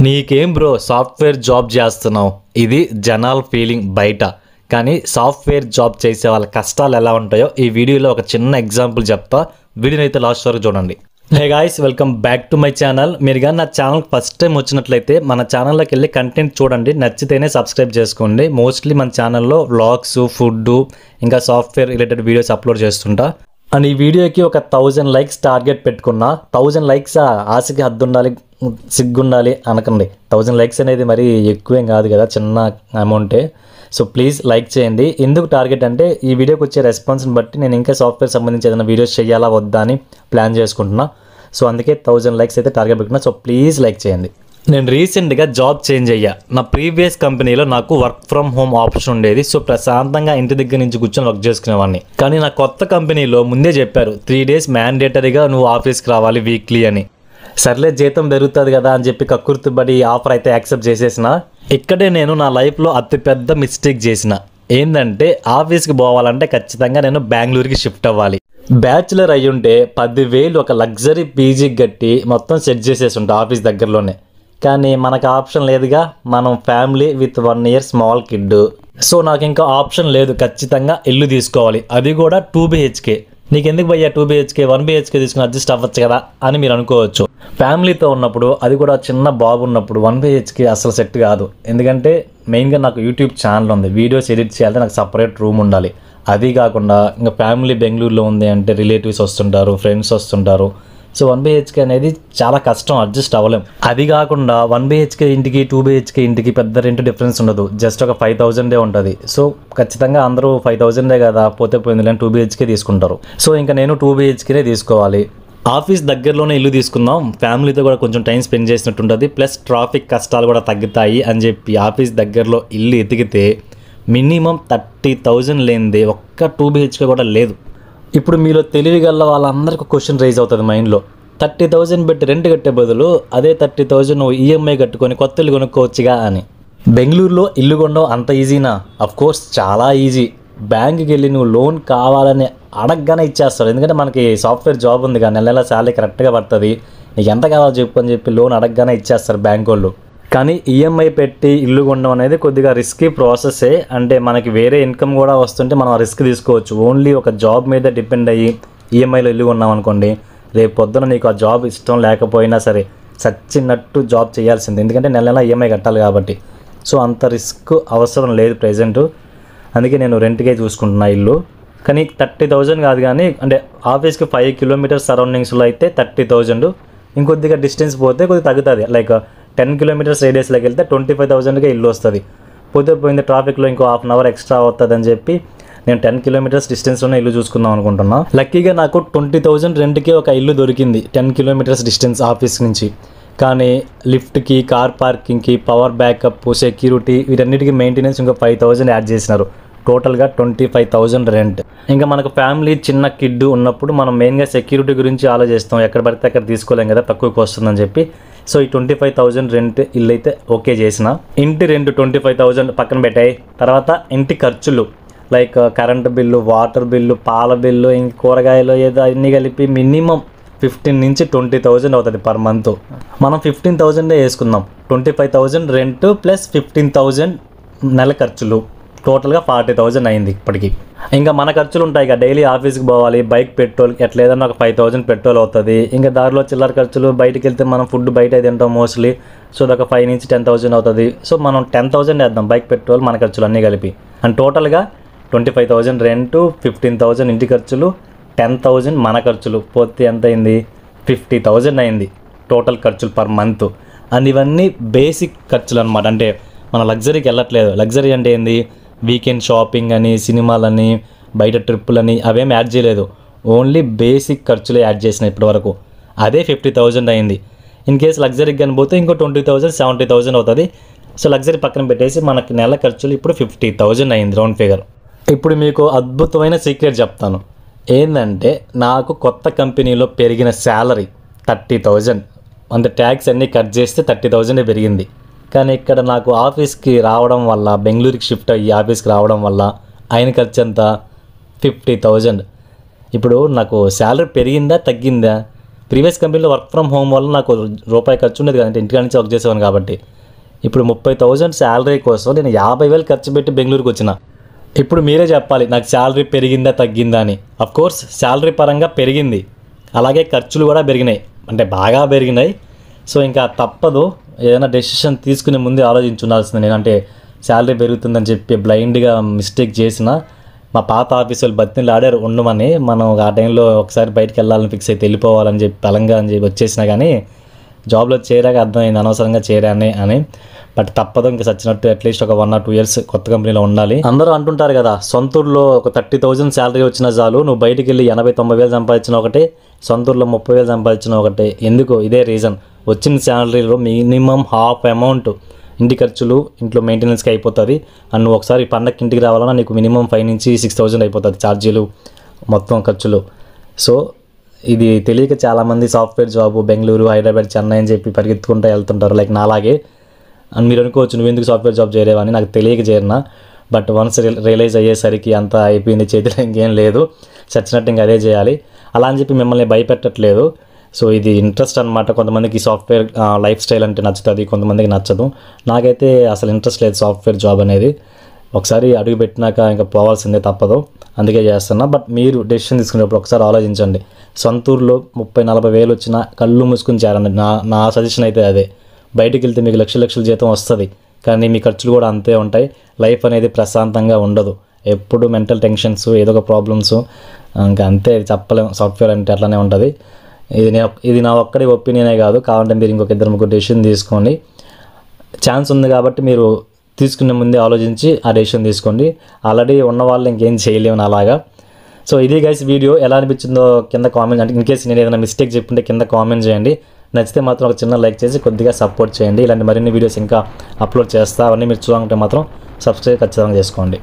నీకేం bro software job చేస్తున్నావు? ఇది జనాల ఫీలింగ్ బయట. కానీ సాఫ్ట్వేర్ జాబ్ చేసే వాళ్ళ కష్టాలు ఎలా ఉంటాయో ఈ వీడియోలో ఒక చిన్న ఎగ్జాంపుల్ చెప్తా. వీడియోని అయితే లాస్ట్ వరకు చూడండి. Hey guys, welcome back to my channel. మీరు కానీ నా ఛానల్కి ఫస్ట్ టైం వచ్చినట్లయితే మన ఛానల్లోకి వెళ్ళి కంటెంట్ చూడండి, నచ్చితేనే సబ్స్క్రైబ్ చేసుకోండి. మోస్ట్లీ మన ఛానల్లో వ్లాగ్స్, ఫుడ్, ఇంకా సాఫ్ట్వేర్ రిలేటెడ్ వీడియోస్ అప్లోడ్ చేస్తుంటా. అండ్ ఈ వీడియోకి ఒక 1000 లైక్స్ టార్గెట్ పెట్టుకున్నా. 1000 లైక్స్ ఆశకి హద్దు ఉండాలి, సిగ్గుండాలి అనకండి. 1000 లైక్స్ అనేది మరి ఎక్కువేం కాదు కదా, చిన్న అమౌంటే. సో ప్లీజ్ లైక్ చేయండి. ఎందుకు టార్గెట్ అంటే ఈ వీడియోకి వచ్చే రెస్పాన్స్ని బట్టి నేను ఇంకా సాఫ్ట్వేర్ సంబంధించి ఏదైనా వీడియోస్ చేయాలా వద్దా అని ప్లాన్ చేసుకుంటున్నా. సో అందుకే 1000 లైక్స్ అయితే టార్గెట్ పెట్టుకున్నా. సో ప్లీజ్ లైక్ చేయండి. నేను రీసెంట్గా జాబ్ చేంజ్ అయ్యా. నా ప్రీవియస్ కంపెనీలో నాకు వర్క్ ఫ్రమ్ హోమ్ ఆప్షన్ ఉండేది. సో ప్రశాంతంగా ఇంటి దగ్గర నుంచి కూర్చొని వర్క్ చేసుకునేవాడిని. కానీ నా కొత్త కంపెనీలో ముందే చెప్పారు 3 days మ్యాండేటరీగా నువ్వు ఆఫీస్కి రావాలి వీక్లీ అని. సర్లే జీతం పెరుగుతుంది కదా అని చెప్పి కక్కుర్తిపడి ఆఫర్ అయితే యాక్సెప్ట్ చేసేసిన. ఇక్కడే నేను నా లైఫ్లో అతిపెద్ద మిస్టేక్ చేసిన. ఏంటంటే ఆఫీస్కి పోవాలంటే ఖచ్చితంగా నేను బెంగళూరుకి షిఫ్ట్ అవ్వాలి. బ్యాచులర్ అయ్యి ఉంటే 10,000 ఒక లగ్జరీ పీజీకి కట్టి మొత్తం సెట్ చేసేసి ఉంటా ఆఫీస్ దగ్గరలోనే. కానీ మనకు ఆప్షన్ లేదుగా, మనం family with 1 year small kid. So నాకు ఇంకా ఆప్షన్ లేదు, ఖచ్చితంగా ఇల్లు తీసుకోవాలి. అది కూడా 2 BHK. నీకెందుకు భయ్యా 2 BHK, 1 BHK తీసుకుని అడ్జస్ట్ అవ్వచ్చు కదా అని మీరు అనుకోవచ్చు. ఫ్యామిలీతో ఉన్నప్పుడు, అది కూడా చిన్న బాబు ఉన్నప్పుడు 1 BHK అసలు సెట్ కాదు. ఎందుకంటే మెయిన్గా నాకు యూట్యూబ్ ఛానల్ ఉంది, వీడియోస్ ఎడిట్ చేయాలంటే నాకు సపరేట్ రూమ్ ఉండాలి. అది కాకుండా ఇంకా ఫ్యామిలీ బెంగళూరులో ఉంది అంటే రిలేటివ్స్ వస్తుంటారు, ఫ్రెండ్స్ వస్తుంటారు. సో 1 BHK అనేది చాలా కష్టం, అడ్జస్ట్ అవ్వలేం. అది కాకుండా 1 BHK ఇంటికి 2 BHK ఇంటికి పెద్ద రెంట్ డిఫరెన్స్ ఉండదు, జస్ట్ ఒక 5,000 ఉంటుంది. సో ఖచ్చితంగా అందరూ 5,000 కదా, పోతే పోయింది లేని 2 BHK తీసుకుంటారు. సో ఇంకా నేను 2 BHK తీసుకోవాలి. ఆఫీస్ దగ్గరలోనే ఇల్లు తీసుకుందాం, ఫ్యామిలీతో కూడా కొంచెం టైం స్పెండ్ చేసినట్టు ఉంటుంది, ప్లస్ ట్రాఫిక్ కష్టాలు కూడా తగ్గుతాయి అని చెప్పి ఆఫీస్ దగ్గరలో ఇల్లు ఎతికితే మినిమం 30,000 లేనిదే ఒక్క 2 BHK కూడా లేదు. ఇప్పుడు మీలో తెలివిగల వాళ్ళందరికీ క్వశ్చన్ రైజ్ అవుతుంది మైండ్లో. 30,000 పెట్టి రెంట్ కట్టే బదులు అదే 30,000 నువ్వు ఈఎంఐ కట్టుకొని కొత్త ఇల్లు కొనుక్కోవచ్చుగా అని. బెంగళూరులో ఇల్లు కొనడం అంత ఈజీనా? కోర్స్ చాలా ఈజీ. బ్యాంకుకి వెళ్ళి నువ్వు లోన్ కావాలని అడగగానే ఇచ్చేస్తారు. ఎందుకంటే మనకి సాఫ్ట్వేర్ జాబ్ ఉంది కానీ నెల శాలరీ కరెక్ట్గా పడుతుంది. నీకు ఎంత కావాలో చెప్పు అని చెప్పి లోన్ అడగగానే ఇచ్చేస్తారు బ్యాంక్ వాళ్ళు. కానీ ఈఎంఐ పెట్టి ఇల్లు కొనడం అనేది కొద్దిగా రిస్కీ ప్రాసెసే. అంటే మనకి వేరే ఇన్కమ్ కూడా వస్తుంటే మనం ఆ రిస్క్ తీసుకోవచ్చు. ఓన్లీ ఒక జాబ్ మీద డిపెండ్ అయ్యి ఈఎంఐలో ఇల్లు కొన్నాం అనుకోండి, రేపు పొద్దున నీకు ఆ జాబ్ ఇష్టం లేకపోయినా సరే చచ్చినట్టు జాబ్ చేయాల్సింది, ఎందుకంటే నెల ఈఎంఐ కట్టాలి కాబట్టి. సో అంత రిస్క్ అవసరం లేదు ప్రజెంట్. అందుకే నేను రెంట్కే చూసుకుంటున్నా ఇల్లు. కానీ 30,000 కాదు, కానీ అంటే ఆఫీస్కి 5 kilometers సరౌండింగ్స్లో అయితే 30,000. ఇంకొద్దిగా డిస్టెన్స్ పోతే కొద్దిగా తగ్గుతుంది. లైక్ 10 kilometers రేడియస్లోకి వెళ్తే 25,000కే ఇల్లు వస్తుంది. పోతే పోయింది ట్రాఫిక్లో ఇంకో 1/2 hour ఎక్స్ట్రా అవుతుంది అని చెప్పి నేను 10 kilometers డిస్టెన్స్లోనే ఇల్లు చూసుకుందాం అనుకుంటున్నా. లక్కీగా నాకు 20,000 రెంట్కే ఒక ఇల్లు దొరికింది 10 kilometers డిస్టెన్స్ ఆఫీస్ నుంచి. కానీ లిఫ్ట్కి, కార్ పార్కింగ్కి, పవర్ బ్యాకప్, సెక్యూరిటీ, వీటన్నిటికీ మెయింటెనెన్స్ ఇంకా 5,000 యాడ్ చేసినారు. టోటల్గా 25,000 రెంట్. ఇంకా మనకు ఫ్యామిలీ, చిన్న కిడ్ ఉన్నప్పుడు మనం మెయిన్గా సెక్యూరిటీ గురించి ఆలోచిస్తాం. ఎక్కడ పడితే అక్కడ తీసుకోలేం కదా, తక్కువకి వస్తుందని చెప్పి. సో ఈ 25,000 రెంట్ ఇల్లు అయితే ఓకే చేసిన. ఇంటి రెంట్ 25,000 పక్కన పెట్టాయి. తర్వాత ఇంటి ఖర్చులు like current bill, water bill, పాల బిల్లు, ఇంక కూరగాయలు ఏదో అన్నీ కలిపి మినిమం 15,000 నుంచి 20,000 అవుతుంది పర్ మంత్. మనం 15,000 వేసుకుందాం. 25,000 రెంట్ ప్లస్ 15,000 నెల ఖర్చులు, టోటల్గా 40,000 అయింది ఇప్పటికి. ఇంకా మన ఖర్చులు ఉంటాయి ఇక, డైలీ ఆఫీస్కి పోవాలి, బైక్ పెట్రోల్ ఎట్లా ఏదన్నా ఒక 5,000 పెట్రోల్ అవుతుంది. ఇంకా దారిలో చిల్లర ఖర్చులు, బయటికి వెళ్తే మనం ఫుడ్ బయట తింటాం మోస్ట్లీ. సో అదొక 5,000 నుంచి 10,000 అవుతుంది. సో మనం 10,000 వేద్దాం బైక్ పెట్రోల్, మన ఖర్చులు అన్నీ కలిపి. అండ్ టోటల్గా 25,000 రెంటు, 15,000 ఇంటి ఖర్చులు, 10,000 మన ఖర్చులు, పోతే ఎంత అయింది? 50,000 అయింది టోటల్ ఖర్చులు పర్ మంత్. అండ్ ఇవన్నీ బేసిక్ ఖర్చులు అనమాట. అంటే మన లగ్జరీకి వెళ్ళట్లేదు. లగ్జరీ అంటే ఏంది? వీకెండ్ షాపింగ్ అని, సినిమాలని, బయట ట్రిప్పులని అవేం యాడ్ చేయలేదు. ఓన్లీ బేసిక్ ఖర్చులే యాడ్ చేసిన ఇప్పటి వరకు. అదే 50,000 అయింది. ఇన్ కేసు లగ్జరీకి కానీ పోతే ఇంకో 20,000, 70,000 అవుతుంది. సో లగ్జరీ పక్కన పెట్టేసి మనకి నెల ఖర్చులు ఇప్పుడు 50,000 అయింది రౌండ్ ఫిగర్. ఇప్పుడు మీకు అద్భుతమైన సీక్రెట్ చెప్తాను. ఏంటంటే నాకు కొత్త కంపెనీలో పెరిగిన శాలరీ 30,000. అంటే ట్యాక్స్ అన్నీ కట్ చేస్తే 30,000 పెరిగింది. కానీ ఇక్కడ నాకు ఆఫీస్కి రావడం వల్ల, బెంగళూరుకి షిఫ్ట్ అయ్యి ఆఫీస్కి రావడం వల్ల ఆయన ఖర్చు ఎంత? 50,000. ఇప్పుడు నాకు శాలరీ పెరిగిందా తగ్గిందా? ప్రీవియస్ కంపెనీలో వర్క్ ఫ్రమ్ హోమ్ వల్ల నాకు రూపాయి ఖర్చు ఉండేది కదంటే ఇంటికాడ నుంచి వర్క్ చేసేవాను కాబట్టి. ఇప్పుడు 30,000 శాలరీ కోసం నేను 50,000 ఖర్చు పెట్టి బెంగళూరుకి వచ్చిన. ఇప్పుడు మీరే చెప్పాలి నాకు శాలరీ పెరిగిందా తగ్గిందా అని. కోర్స్ శాలరీ పరంగా పెరిగింది, అలాగే ఖర్చులు కూడా పెరిగినాయి, అంటే బాగా పెరిగినాయి. సో ఇంకా తప్పదు, ఏదైనా డెసిషన్ తీసుకునే ముందే ఆలోచించుండాల్సింది నేను. అంటే శాలరీ పెరుగుతుందని చెప్పి బ్లైండ్గా మిస్టేక్ చేసిన మా పాత ఆఫీస్ వాళ్ళు బతిని ఆడారు ఉండమని. మనం ఆ టైంలో ఒకసారి బయటికి వెళ్ళాలని ఫిక్స్ అయితే వెళ్ళిపోవాలని చెప్పి బలంగా అని చెప్పి వచ్చేసినా కానీ జాబ్లో చేరాక అర్థమైంది అనవసరంగా చేరానే అని. బట్ తప్పదు, ఇంకా సచ్చినట్టు అట్లీస్ట్ ఒక 1 or 2 years కొత్త కంపెనీలో ఉండాలి. అందరూ అంటుంటారు కదా, సొంతూరులో ఒక 30,000 శాలరీ వచ్చినా చాలు, నువ్వు బయటికి వెళ్ళి 80,000-90,000 సంపాదించిన ఒకటే, సొంతూరులో 30,000 సంపాదించిన ఒకటే. ఎందుకు? ఇదే రీజన్. వచ్చిన శాలరీలో మినిమం హాఫ్ అమౌంట్ ఇంటి ఖర్చులు, ఇంట్లో మెయింటెనెన్స్కి అయిపోతుంది. అండ్ నువ్వు ఒకసారి పండగకి ఇంటికి రావాలన్నా నీకు మినిమం 5,000 నుంచి 6,000 అయిపోతుంది ఛార్జీలు, మొత్తం ఖర్చులు. సో ఇది తెలియక చాలామంది సాఫ్ట్వేర్ జాబ్ బెంగళూరు, హైదరాబాద్, చెన్నై అని చెప్పి పరిగెత్తుకుంటూ వెళ్తుంటారు, లైక్ నాలాగే. అండ్ మీరు అనుకోవచ్చు నువ్వు ఎందుకు సాఫ్ట్వేర్ జాబ్ చేయలేవని. నాకు తెలియక చేరినా, బట్ వన్స్ రియలైజ్ అయ్యేసరికి అంతా అయిపోయింది, చేతిలో ఇంకేం లేదు, చచ్చినట్టు ఇంకా అదే చేయాలి. అలా అని చెప్పి మిమ్మల్ని భయపెట్టట్లేదు. సో ఇది ఇంట్రెస్ట్ అనమాట. కొంతమందికి సాఫ్ట్వేర్ లైఫ్ స్టైల్ అంటే నచ్చుతుంది, కొంతమందికి నచ్చదు. నాకైతే అసలు ఇంట్రెస్ట్ లేదు సాఫ్ట్వేర్ జాబ్ అనేది. ఒకసారి అడుగు పెట్టినాక ఇంకా పోవాల్సిందే, తప్పదు, అందుకే చేస్తున్నా. బట్ మీరు డెసిషన్ తీసుకునేటప్పుడు ఒకసారి ఆలోచించండి. సొంతూరులో 30-40 వేలు వచ్చినా కళ్ళు మూసుకుని చేరండి. నా సజెషన్ అయితే అదే. బయటికి వెళ్తే మీకు లక్షల జీతం వస్తుంది, కానీ మీ ఖర్చులు కూడా అంతే ఉంటాయి. లైఫ్ అనేది ప్రశాంతంగా ఉండదు, ఎప్పుడు మెంటల్ టెన్షన్స్, ఏదో ఒక ప్రాబ్లమ్స్, ఇంకా అంతే, చెప్పలేం. సాఫ్ట్వేర్ అంటే అట్లానే ఉంటుంది. ఇది నా ఒక్కడి ఒపీనియనే కాదు, కావాలంటే మీరు ఇంకొక 2-3 డెసిషన్ తీసుకోండి. ఛాన్స్ ఉంది కాబట్టి మీరు తీసుకునే ముందే ఆలోచించి ఆ డెసిషన్ తీసుకోండి. ఆల్రెడీ ఉన్న వాళ్ళు ఇంకేం చేయలేము అలాగా. సో ఇది గైస్ వీడియో. ఎలా అనిపించిందో కింద కామెంట్, అంటే ఇన్కేస్ నేను ఏదైనా మిస్టేక్ చెప్పుంటే కింద కామెంట్ చేయండి. నచ్చితే మాత్రం ఒక చిన్న లైక్ చేసి కొద్దిగా సపోర్ట్ చేయండి. ఇలాంటి మరిన్ని వీడియోస్ ఇంకా అప్లోడ్ చేస్తా, అవన్నీ మీరు చూడాలంటే మాత్రం సబ్స్క్రైబ్ ఖచ్చితంగా చేసుకోండి.